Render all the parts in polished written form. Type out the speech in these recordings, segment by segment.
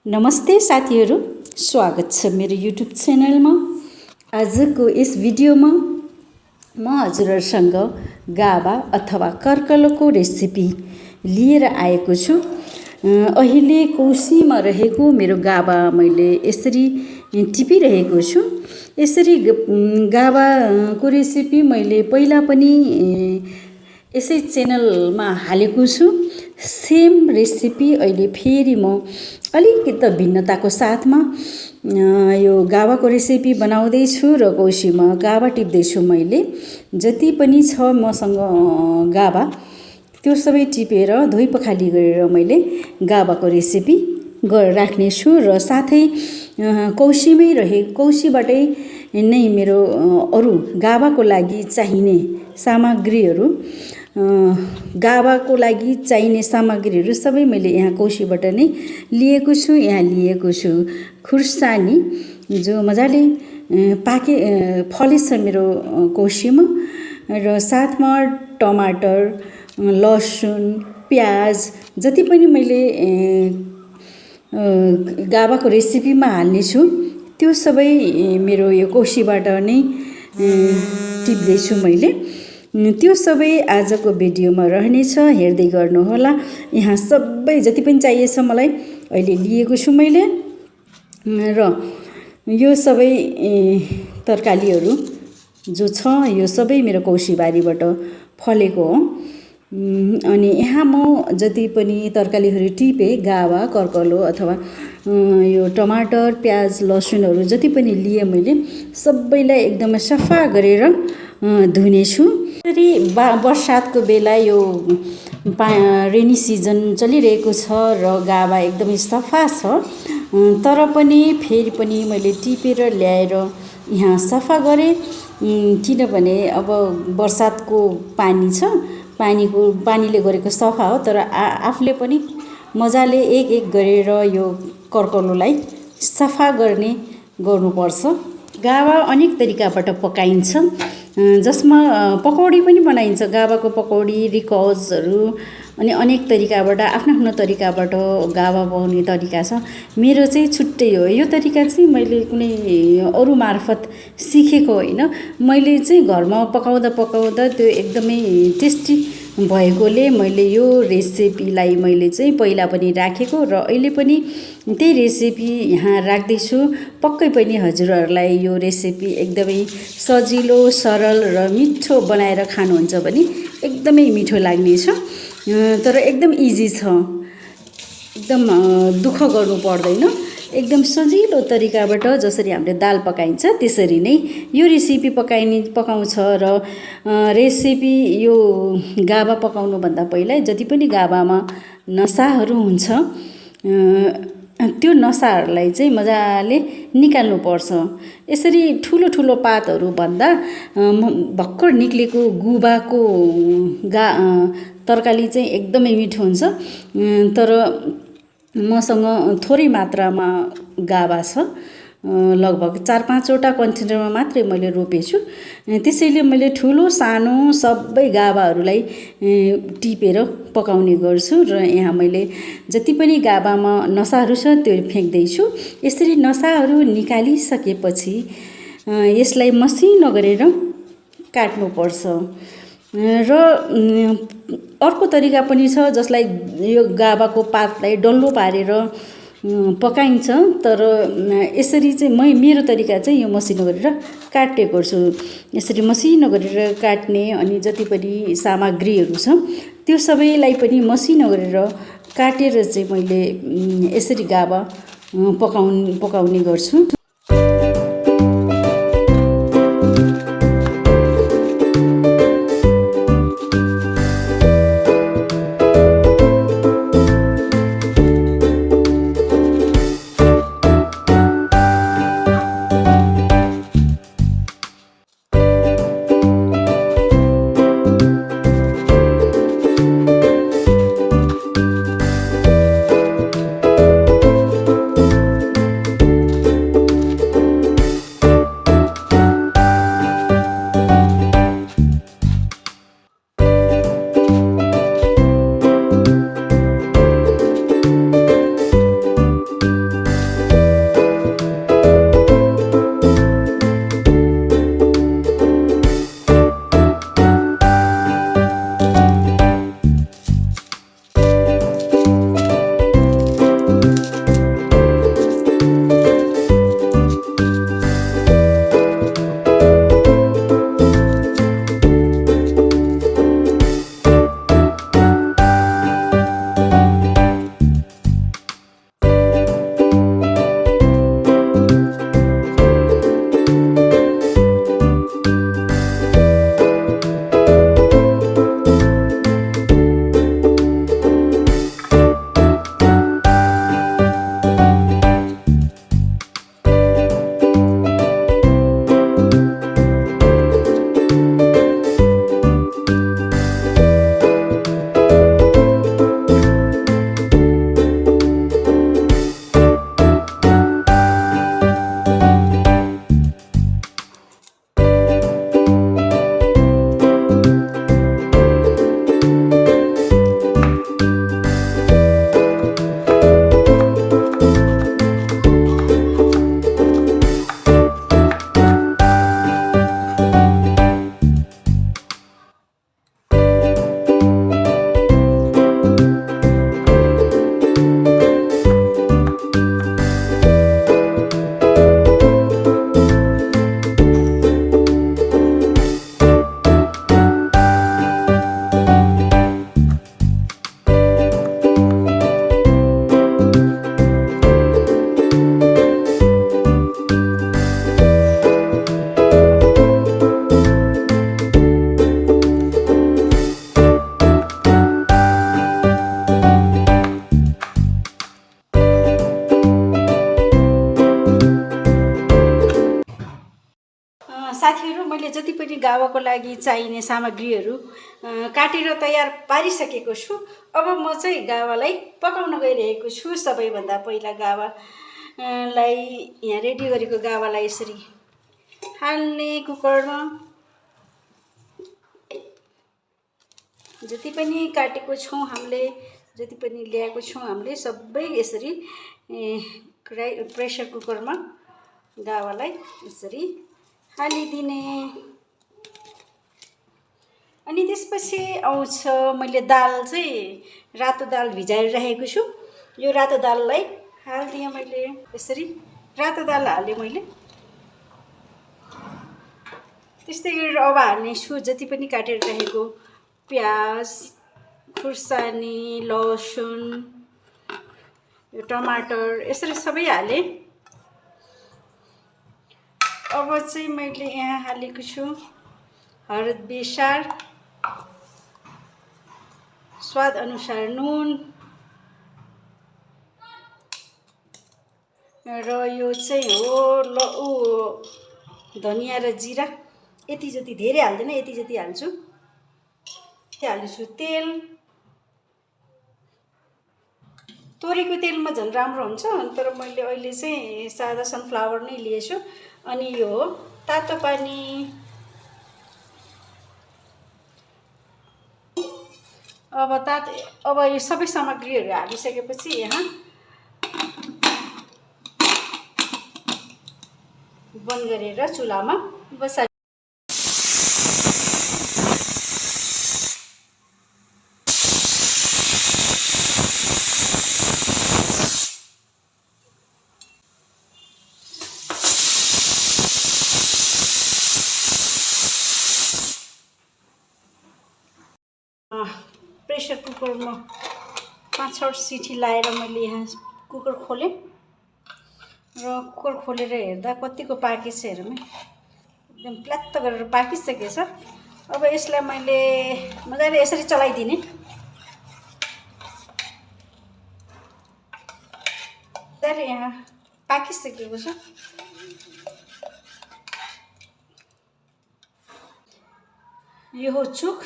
नमस्ते साथीहरू, स्वागत छ मेरो युट्युब च्यानलमा। आजको यस भिडियोमा म हजुरहरूसँग गाभा अथवा कर्कलोको रेसिपी लिएर आएको छु। अहिले कोसीमा रहेको मेरो गाभा मैले यसरी टिपिरहेको छु। यसरी गाभाको रेसिपी मैले पहिला पनि यसै च्यानलमा हालेको छु। सेम रेसिपी अहिले फेरि म अलिकति भिन्नताको साथमा यो गाभाको रेसिपी बनाउँदैछु र कोसीमा गाभा टिप्दैछु। मैले जति पनि छ मसँग गाभा त्यो सबै टिपेर धोइ पखाली गरेर मैले गाभाको रेसिपी राख्नेछु र साथै कोसीबाटै नै मेरो अरू गाभाको लागि चाहिने सामग्रीहरू गाभाको लागि चाहिने सामग्रीहरू सबै मैले यहाँ कोसीबाट नै लिएको छु। यहाँ लिएको छु खुर्सानी जो मजाले फलेछ मेरो कोसीमा, र साथमा टमाटर, लसुन, प्याज जति पनि मैले गाभाको रेसिपीमा हाल्नेछु त्यो सबै मेरो यो कोसीबाट नै टिप्दैछु मैले। त्यो सबै आजको भिडियोमा रहनेछ, हेर्दै गर्नुहोला। यहाँ सबै जति पनि चाहिएछ मलाई अहिले लिएको छु मैले, र यो सबै तरकारीहरू जो छ यो सबै मेरो कोसीबारीबाट फलेको हो। अनि यहाँ म जति पनि तरकारीहरू टिपेँ, गाभा, कर्कलो अथवा यो टमाटर, प्याज, लसुनहरू जति पनि लिएँ मैले सबैलाई एकदमै सफा गरेर धुनेछु। यसरी बर्सातको बेला यो रेनी सिजन चलिरहेको छ र गाभा एकदमै सफा छ, तर पनि फेरि पनि मैले टिपेर ल्याएर यहाँ सफा गरेँ। किनभने अब बर्सातको पानी छ, पानीले गरेको सफा हो, तर आफूले पनि मजाले एक एक गरेर यो कर्कलोलाई सफा गर्नुपर्छ। गाभा अनेक तरिकाबाट पकाइन्छ, जसमा पकौडी पनि बनाइन्छ। गाभाको पकौडी, रिकजहरू अनि अनेक तरिकाबाट आफ्नो तरिकाबाट गाभा बनाउने तरिका छ। मेरो चाहिँ छुट्टै हो। यो तरिका चाहिँ मैले कुनै अरू मार्फत सिकेको होइन। मैले चाहिँ घरमा पकाउँदा त्यो एकदमै टेस्टी भएकोले मैले यो रेसिपीलाई मैले चाहिँ पहिला पनि राखेको र अहिले पनि त्यही रेसिपी यहाँ राख्दैछु। पक्कै पनि हजुरहरूलाई यो रेसिपी एकदमै सजिलो, सरल र मिठो बनाएर खानुहुन्छ भने एकदमै मिठो लाग्नेछ। तर एकदम इजी छ, एकदम दुःख गर्नु पर्दैन। एकदम सजिलो तरिकाबाट जसरी हामीले दाल पकाइन्छ त्यसरी नै यो रेसिपी पकाउँछ। र रेसिपी यो गाभा पकाउनुभन्दा पहिला जति पनि गाभामा नसाहरू हुन्छ त्यो नसाहरूलाई चाहिँ मजाले निकाल्नुपर्छ। यसरी ठुलो पातहरू भन्दा भर्खर निक्लेको गुबाको तरकारी चाहिँ एकदमै मिठो हुन्छ। तर मसँग थोरै मात्रामा गाभा छ, लगभग 4-5वटा कन्टेनरमा मात्रै मैले रोपेछु। त्यसैले मैले ठुलो सानो सबै गाभाहरूलाई टिपेर पकाउने गर्छु। र यहाँ मैले जति पनि गाभामा नसाहरू छ त्यो फ्याँक्दैछु। यसरी नसाहरू निकालिसकेपछि यसलाई मसिनो गरेर काट्नुपर्छ। र अर्को तरिका पनि छ जसलाई यो गाभाको पातलाई डल्लो पारेर पकाइन्छ, तर यसरी चाहिँ मेरो तरिका चाहिँ यो मसिनो गरेर काट्ने गर्छु। यसरी मसिनो गरेर काट्ने, अनि जति पनि सामग्रीहरू छ त्यो सबैलाई पनि मसिनो गरेर काटेर चाहिँ मैले यसरी गाभा पकाउने गर्छु। मैले जति पनि गावाको लागि चाहिने सामग्रीहरू काटेर तयार पारिसकेको छु। अब म चाहिँ गावालाई पकाउन गइरहेको छु। सबैभन्दा पहिला गावालाई यहाँ रेडी गरेको गावालाई यसरी हाल्ने कुकरमा। जति पनि काटेको छौँ हामीले, जति पनि ल्याएको छौँ हामीले सबै यसरी प्रेसर कुकरमा गावालाई यसरी हालिदिने। अनि त्यसपछि आउँछ, मैले दाल चाहिँ रातो दाल भिजाएर राखेको छु। यो रातो दाललाई हालिदिएँ मैले, यसरी रातो दाल हालेँ मैले। त्यस्तै गरेर अब हाल्नेछु जति पनि काटेर राखेको प्याज, खुर्सानी, लसुन, यो टमाटर यसरी सबै हालेँ। अब चाहिँ मैले यहाँ हालेको छु हर्द बेसार, स्वाद अनुसार नुन, र यो चाहिँ हो धनिया र जिरा। यति जति, धेरै हाल्दैन, यति जति हाल्छु। हाल्छु तेल। तोरीको तेलमा झन् राम्रो हुन्छ, तर मैले अहिले चाहिँ सादा सनफ्लावर नै लिएछु। अनि यो तातो पानी। अब यो सबै सामग्रीहरू हालिसकेपछि यहाँ बन्द गरेर चुलामा बसा। प्रेसर कुकरमा 5-6 सिटी लाएर मैले यहाँ कुकर खोलेँ र कुकर खोलेर हेर्दा कतिको पाकेछ हेरौँ है। एकदम प्लात्त गरेर पाकिसकेछ। अब यसलाई मैले मजाले यसरी चलाइदिने। मजाले यहाँ पाकिसकेको छ। यो हो चुक,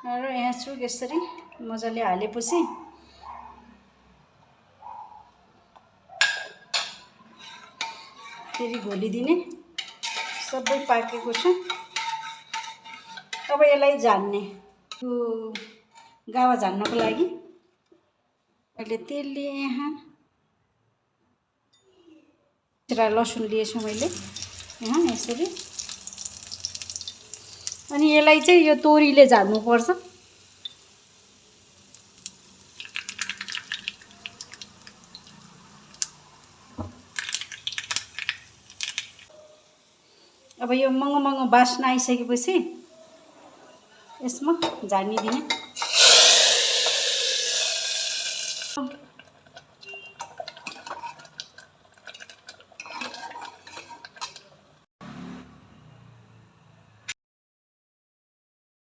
र यहाँ चुक यसरी मजाले हालेपछि फेरि घोलिदिने। सबै पाकेको छ। अब यसलाई झान्ने। यो गावा झान्नको लागि मैले तेल लिएँ, यहाँ लसुन लिएछु मैले यहाँ यसरी। अनि यसलाई चाहिँ यो तोरीले झान्नुपर्छ। अब यो महँगो महँगो बास्ना आइसकेपछि यसमा झानिदिने।